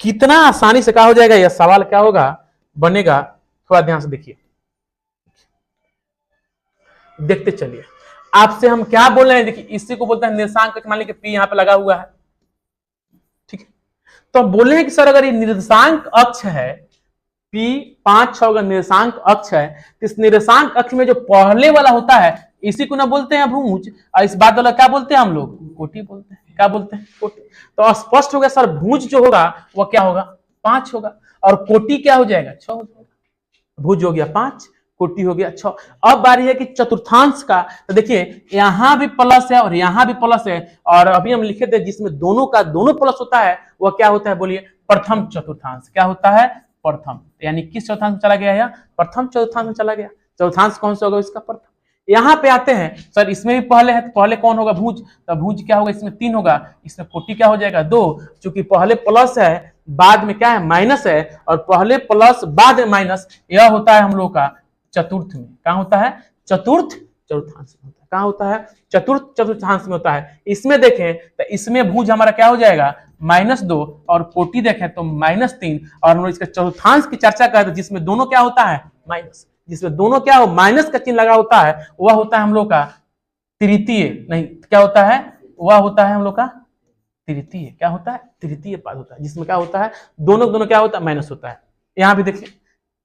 Speaker 1: कितना आसानी से क्या हो जाएगा, यह सवाल क्या होगा बनेगा, थोड़ा ध्यान से देखिए, देखते चलिए। आपसे हम क्या बोल रहे हैं, देखिए इसी को बोलते हैं निर्देशांक। मान लीजिए पी यहां पे लगा हुआ है, ठीक है, तो हम बोल रहे हैं कि सर अगर ये निर्देशांक अक्ष है, P 5 6 अगर निर्देशांक अक्ष है, तो इस निर्देशांक अक्ष में जो पहले वाला होता है इसी को ना बोलते हैं भुज, और इस बाद वाला क्या बोलते हैं हम लोग, कोटि बोलते हैं। क्या बोलते हैं, कोटि। तो स्पष्ट हो गया सर, भुज जो होगा वह क्या होगा, 5 होगा, और कोटि क्या हो जाएगा, 6 हो जाएगा। भुज हो गया 5, कोटि हो गया 6। अब बारी है कि चतुर्थांश का, तो देखिए यहां भी प्लस है और यहां भी प्लस है, और अभी हम लिखे थे जिसमें दोनों का दोनों प्लस होता है वह क्या होता है, बोलिए प्रथम चतुर्थांश। क्या होता है, प्रथम, यानी किस चतुर्थांश में चला गया है, प्रथम चतुर्थांश में चला गया। चतुर्थांश कौन सा होगा, इसका प्रथम। यहां पे आते हैं सर, इसमें भी पहले है, तो पहले कौन होगा, भुज, तो भुज क्या होगा, इसमें 3 होगा, इसमें कोटि क्या हो जाएगा, 2, चूंकि पहले प्लस है बाद में क्या है, माइनस है, और पहले प्लस बाद में माइनस, यह होता है हम लोग का चतुर्थ में। क्या होता है, चतुर्थ चतुर्थांश में होता है। कहां होता है, चतुर्थ चतुर्थांश में होता है। इसमें देखें तो इसमें भुज हमारा क्या हो जाएगा, -2, और कोटि देखें तो -3, और हम लोग इसका चतुर्थांश की चर्चा करें तो जिसमें दोनों क्या होता है, माइनस, जिसमें दोनों क्या हो, माइनस का चिन्ह लगा होता है, वह होता है हम लोग का तृतीय, नहीं क्या होता है, वह होता है हम लोग का तृतीय। क्या होता है, तृतीय पाद होता है, जिसमें क्या होता है, दोनों दोनों क्या होता है, माइनस होता है। यहाँ भी देखिए,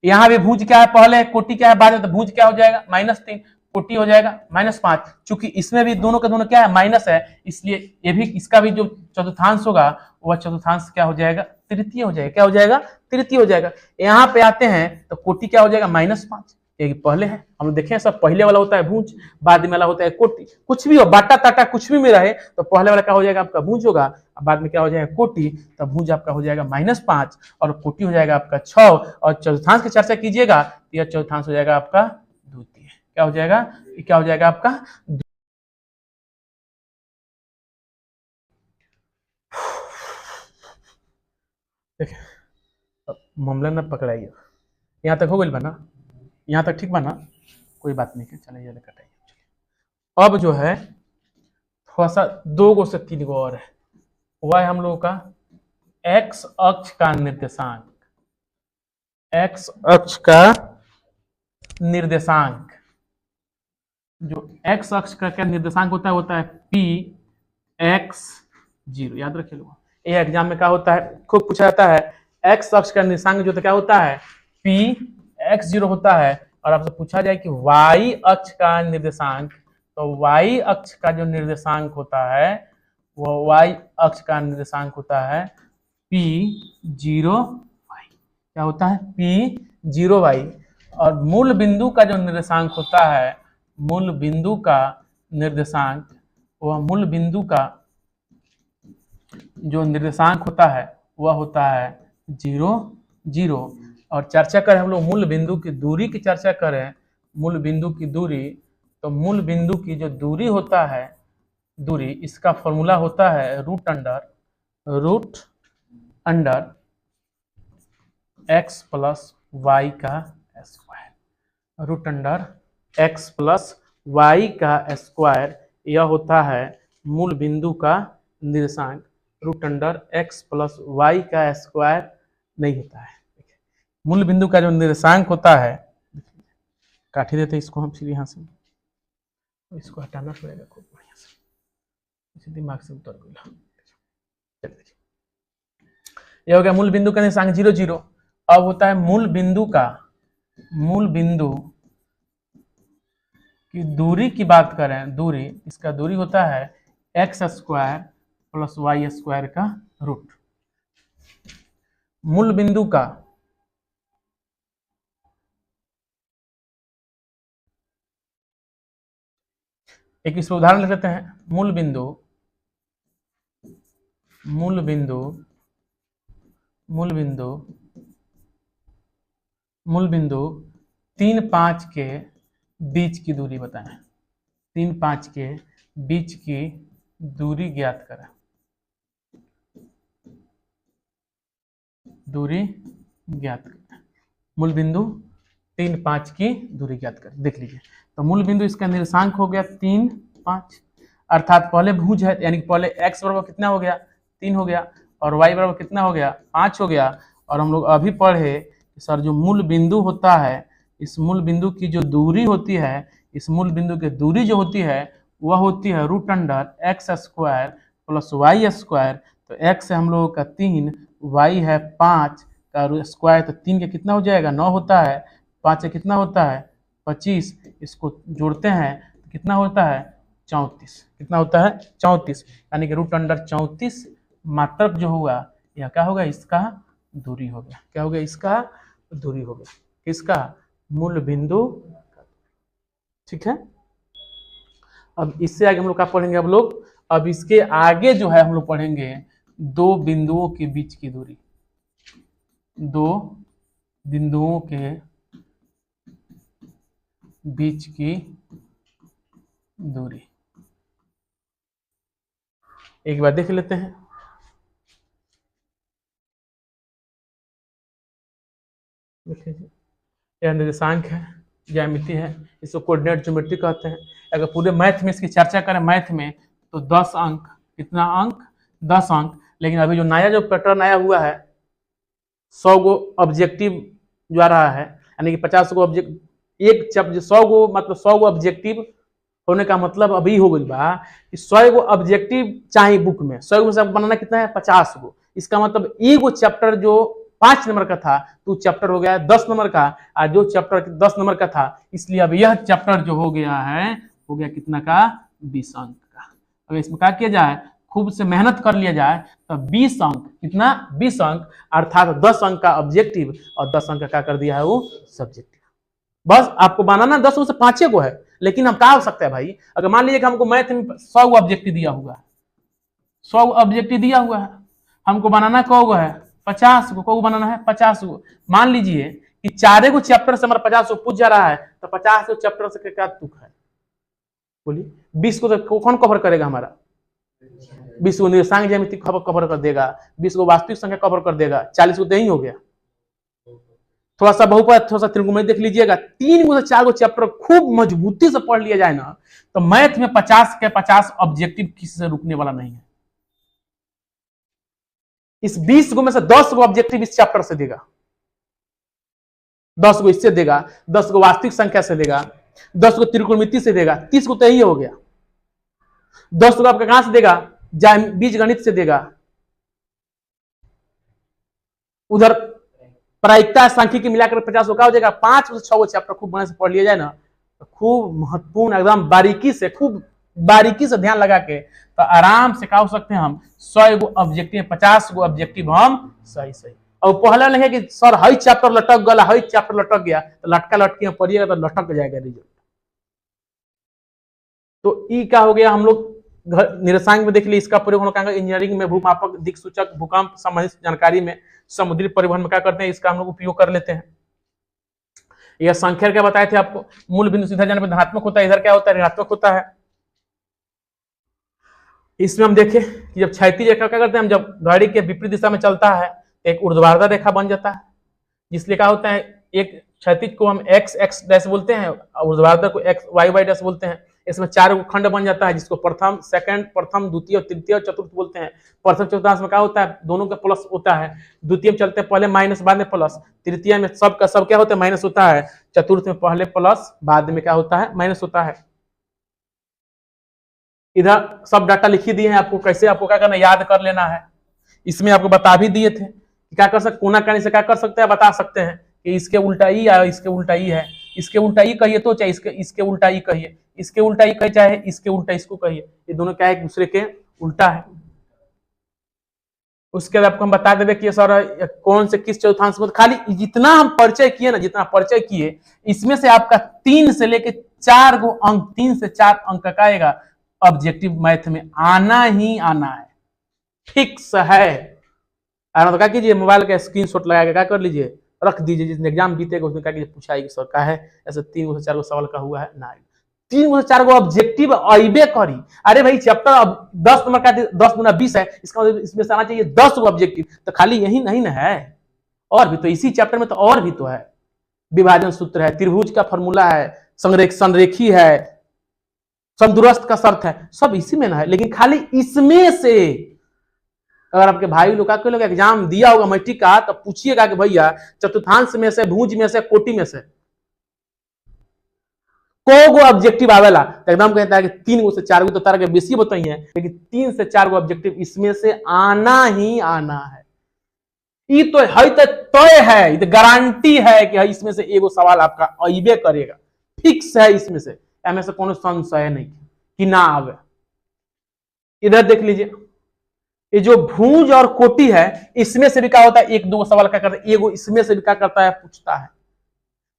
Speaker 1: यहाँ भी भुज क्या है, पहले कोटि क्या है बाद में, तो भुज क्या हो जाएगा, -3, कोटि हो जाएगा -5। चूंकि इसमें भी दोनों का दोनों क्या है, माइनस है, इसलिए ये भी, इसका भी जो चतुर्थांश होगा वह चतुर्थांश क्या हो जाएगा, तृतीय हो जाएगा। क्या हो जाएगा, तृतीय हो जाएगा। यहाँ पे आते हैं तो कोटि क्या हो जाएगा, -5, ये पहले है, हम देखें सब पहले वाला होता है भुज, बाद में वाला होता है कोटि। कुछ भी हो, बाटा ताटा कुछ भी में रहे, तो पहले वाला क्या हो जाएगा आपका भुज होगा, बाद में क्या हो जाएगा, कोटि, तब भुज आपका हो जाएगा -5, और कोटि हो जाएगा आपका 6, और चतुर्थांश की चर्चा कीजिएगा तो यह चतुर्थांश हो जाएगा आपका द्वितीय। क्या हो जाएगा, क्या हो जाएगा आपका, देखिए मामला ना पकड़ाइए, यहाँ तक हो गई बना, यहाँ तक ठीक बना, कोई बात नहीं है, चलिए कटाइए। अब जो है थोड़ा सा 2 गो से 3 गो और है, वह है हम लोगों का एक्स अक्ष का निर्देशांक। एक्स अक्ष का निर्देशांक, जो एक्स अक्ष का क्या निर्देशांक होता है पी एक्स 0, याद रखिए लोग, ये एग्जाम में क्या होता है, खूब पूछा जाता है। एक्स अक्ष का निर्देशांक जो क्या होता है, पी x0 होता है, और आपसे पूछा जाए कि y अक्ष का निर्देशांक, तो y अक्ष का जो निर्देशांक होता है वो y अक्ष का निर्देशांक होता है P0y। क्या होता है, P0y। और मूल बिंदु का जो निर्देशांक होता है, मूल बिंदु का निर्देशांक, वह मूल बिंदु का जो निर्देशांक होता है वह होता है 0 0। और चर्चा करें हम लोग मूल बिंदु की दूरी की चर्चा करें, मूल बिंदु की दूरी, तो मूल बिंदु की जो दूरी होता है, दूरी, इसका फॉर्मूला होता है root under x plus Y का square, root under x plus Y का स्क्वायर, यह होता है मूल बिंदु का निर्देशांक। Root under x plus Y का स्क्वायर नहीं होता है, मूल बिंदु का जो निर्देशांक होता है, काट ही देते इसको हम फिर यहाँ से, इसको हटाना पड़ेगा खूब बढ़िया से, इसे दिमाग से उतर गया। यह हो गया मूल बिंदु का निर्देशांक 0 0। अब होता है मूल बिंदु की दूरी की बात करें, दूरी, इसका दूरी होता है X square plus Y square का रूट। मूल बिंदु का एक इस उदाहरण ले लेते हैं, मूल बिंदु मूल बिंदु मूल बिंदु मूल बिंदु 3 5 के बीच की दूरी बताएं। 3 5 के बीच की दूरी ज्ञात करें। दूरी ज्ञात करें। मूल बिंदु 3 5 की दूरी ज्ञात करें। देख लीजिए, तो मूल बिंदु इसका निर्देशांक हो गया 3 5, अर्थात पहले भुज है, यानी पहले x बराबर कितना हो गया 3 हो गया, और y बराबर कितना हो गया 5 हो गया। और हम लोग अभी पढ़े सर जो मूल बिंदु होता है, इस मूल बिंदु की जो दूरी होती है, इस मूल बिंदु की दूरी जो होती है वह होती है root under X square plus Y square. तो एक्स है हम लोगों का 3, वाई है 5 का स्क्वायर, तो 3 का कितना हो जाएगा 9 होता है, 5 का कितना होता है 25, इसको जोड़ते हैं तो कितना होता है 34, कितना होता है 34, यानी कि रूट अंडर 34 मात्रक जो होगा यह क्या होगा इसका दूरी हो गया। क्या हो गया इसका दूरी हो गया, किसका मूल बिंदु। ठीक है, अब इससे आगे हम लोग क्या पढ़ेंगे, अब लोग अब इसके आगे जो है हम लोग पढ़ेंगे दो बिंदुओं के बीच की दूरी। दो बिंदुओं के बीच की दूरी एक बार देख लेते हैं। यह निर्देशांक है, ज्यामिति है, इसको कोऑर्डिनेट ज्योमेट्री कहते हैं। अगर पूरे मैथ में इसकी चर्चा करें मैथ में तो 10 अंक, कितना अंक 10 अंक। लेकिन अभी जो नया जो पैटर्न आया हुआ है 100 गो ऑब्जेक्टिव जो आ रहा है, यानी कि 50 गो ऑब्जेक्ट एक 100 गो मतलब 100 गो ऑब्जेक्टिव होने का मतलब अभी हो गई बा कि 100 गो ऑब्जेक्टिव चाहिए बुक में, 100 गो से बनाना कितना है 50 गो। इसका मतलब एगो चैप्टर जो 5 नंबर का था तो चैप्टर हो गया 10 नंबर का, और जो चैप्टर 10 नंबर का था इसलिए अब यह चैप्टर जो हो गया कितना का 20 अंक का। अगर इसमें क्या किया जाए खूब से मेहनत कर लिया जाए तो 20 अंक, कितना 20 अंक, अर्थात 10 अंक का ऑब्जेक्टिव और 10 अंक का क्या कर दिया है वो सब्जेक्टिव। बस आपको बनाना 10 में से 5 को है, लेकिन हम क्या हो सकता है भाई, अगर मान लीजिए कि हमको मैथ में 100 ऑब्जेक्टिव दिया हुआ है, 100 ऑब्जेक्टिव दिया हुआ है, हमको बनाना कौ है 50 को बनाना है 50 को। मान लीजिए कि 4 गो चैप्टर से हमारा 50 पूछ जा रहा है तो 50 चैप्टर से क्या तुक है बोलिए। 20 को तो कौन कवर करेगा हमारा, 20 को निर्देशांक ज्यामिति कवर कर देगा, 20 को वास्तविक संख्या कवर कर देगा, 40 को तो यही हो गया। थोड़ा सा बहुपद थोड़ा सा त्रिकोणमिति देख लीजिएगा, 3 गो से 4 गो चैप्टर खूब मजबूती से पढ़ लिया जाए ना तो मैथ में 50 के 50 ऑब्जेक्टिव किसी से रुकने वाला नहीं है। इस 20 गो में से 10 गो ऑब्जेक्टिव इस चैप्टर से देगा, 10 गो इससे देगा, 10 गो वास्तविक संख्या से देगा, 10 गो त्रिकोणमिति से देगा, 30 गो तो यही हो गया। 10 गो आपका कहां से देगा बीज गणित से देगा, उधर प्रायिकता सांख्यिकी मिलाकर 50 का हो जाएगा। 5 से 6 चैप्टर खूब बढ़िया से पढ़ लिया जाए ना तो खूब महत्वपूर्ण एकदम बारीकी से खूब बारीकी से ध्यान लगा के तो आराम से क्या हो सकते हैं हम 100 गो ऑब्जेक्टिव 50 गो ऑब्जेक्टिव हम सही सही। और पहले नहीं है कि सर हई चैप्टर लटक गया, हई चैप्टर लटक गया तो लटका लटकी में पढ़िएगा तो लटक जाएगा रिजल्ट। तो ई क्या हो गया हम लोग निर्देशांक में देख ली, इसका प्रयोग हम लोग इंजीनियरिंग में भूमापक दिक्सूचक भूकंप संबंधित जानकारी में समुद्री परिवहन में क्या करते हैं इसका हम लोग उपयोग कर लेते हैं। यह संख्या क्या बताए थे आपको, मूल बिंदु सीधा जाने पर धनात्मक होता है, इधर क्या होता है ऋणात्मक होता है। इसमें हम देखें कि जब क्षैतिज रेखा क्या करते हैं हम जब घड़ी के विपरीत दिशा में चलता है एक ऊर्ध्वाधर रेखा बन जाता है, जिसलिए क्या होता है एक क्षैतिज को हम एक्स एक्स डैश बोलते हैं और ऊर्ध्वाधर को एक्स वाई वाई डैश बोलते हैं। इसमें 4 खंड बन जाता है जिसको प्रथम सेकंड प्रथम द्वितीय तृतीय और चतुर्थ बोलते हैं। प्रथम चतुर्थांश में क्या होता है दोनों का प्लस होता है, द्वितीय में चलते हैं पहले माइनस बाद में प्लस, तृतीय में सब का सब क्या होता है माइनस होता है, चतुर्थ में पहले प्लस बाद में क्या होता है माइनस होता है। इधर सब डाटा लिखी दिए हैं आपको, कैसे आपको क्या करना याद कर लेना है। इसमें आपको बता भी दिए थे कि क्या कर सकते कोना करने से क्या कर सकते हैं बता सकते हैं कि इसके उल्टा ई है इसके उल्टा ई है, इसके उल्टा ई कहिए तो चाहे इसके उल्टा ई कहिए, इसके उल्टा ई कहिए चाहे इसके उल्टा इसको कहिए, ये दोनों क्या है एक दूसरे के उल्टा है। उसके बाद आपको हम बता देंगे कि सर कौन से किस चौथांश में, खाली जितना हम परिचय किए ना जितना परिचय किए इसमें से आपका 3 से लेके 4 गो अंक 3 से 4 अंक का आएगा ऑब्जेक्टिव मैथ में आना ही आना है। फिक्स है। तो क्या कीजिए, मोबाइल का स्क्रीनशॉट लगा के क्या कर लीजिए, रख दीजिए, जिसने एग्जाम बीतेगा उसने क्या कीजिए, पूछा कि सर का है ऐसे 3 से 4 सवाल का हुआ है ना, 3 से 4 ऑब्जेक्टिव अइबे करी। अरे भाई चैप्टर अब 10 नंबर का 10 गुना 20 है, इसका मतलब इसमें से आना चाहिए 10 ऑब्जेक्टिव। तो खाली यही नहीं ना है, और भी तो इसी चैप्टर में तो और भी तो है, विभाजन सूत्र है, त्रिभुज का फॉर्मूला है, संरेखी है, संदुरस्त का शर्त है, सब इसी में ना है। लेकिन खाली इसमें से अगर आपके भाई लोग एग्जाम दिया होगा मैट्रिक का, तो पूछिएगा कि भैया चतुर्थांश में से, भुज में से, कोटि में से को ऑब्जेक्टिव आवेला, तो एकदम कहता है कि 3 से 4 तो तारा के बेसी बताइए, लेकिन 3 से 4 ऑब्जेक्टिव इसमें से आना ही आना है। ये तो है, तो तय है, ये तो गारंटी है कि इसमें से एगो सवाल आपका अइबे करेगा, फिक्स है इसमें से, एम से कोनो संशय नहीं कि ना आवे। इधर देख लीजिए, ये जो भुज और कोटि है, इसमें से भी क्या होता है, 1-2 सवाल क्या करता है, एगो इसमें से भी क्या करता है, पूछता है।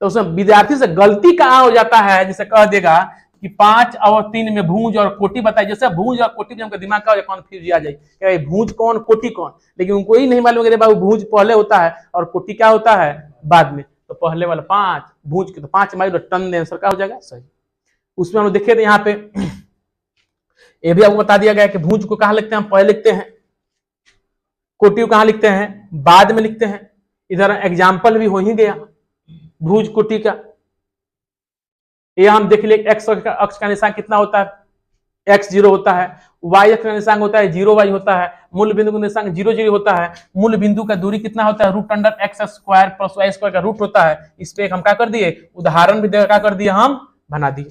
Speaker 1: तो उसमें विद्यार्थी से गलती कहां हो जाता है, जैसे कह देगा कि 5 और 3 में भुज और कोटि बताइए। जैसे भुज और कोटि में हमको दिमाग का कन्फ्यूज आ जाए, भुज कौन कोटि कौन, लेकिन उनको ही नहीं मालूम कि बाबू भुज पहले होता है और कोटि क्या होता है बाद में। तो पहले वाला 5 भुज के तो 5 माइल टन आंसर क्या हो जाएगा सही। उसमें हम देखे थे यहाँ पे, ये भी आपको बता दिया गया कि भुज को कहां लिखते हैं, हम पहले लिखते हैं, कोटि को कहां लिखते हैं, बाद में लिखते हैं। इधर एग्जाम्पल भी हो ही गया भुज कोटि का। ये हम देख ले, एक्स अक्ष का निशान कितना होता है, x0 होता है, y अक्ष का निशान होता है 0y होता है, मूल बिंदु का निशान 0 होता है, मूल बिंदु का दूरी कितना होता है, √x² + y² का रूट होता है। इस पे एक हम क्या कर दिए, उदाहरण भी क्या कर दिया, हम बना दिए।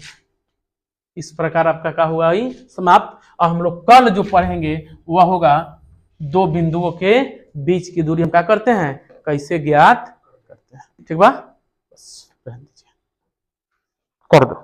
Speaker 1: इस प्रकार आपका क्या हुआ ही समाप्त। और हम लोग कल जो पढ़ेंगे वह होगा 2 बिंदुओं के बीच की दूरी हम क्या करते हैं, कैसे ज्ञात करते हैं। ठीक बा, बस रहने दीजिए, कर दो।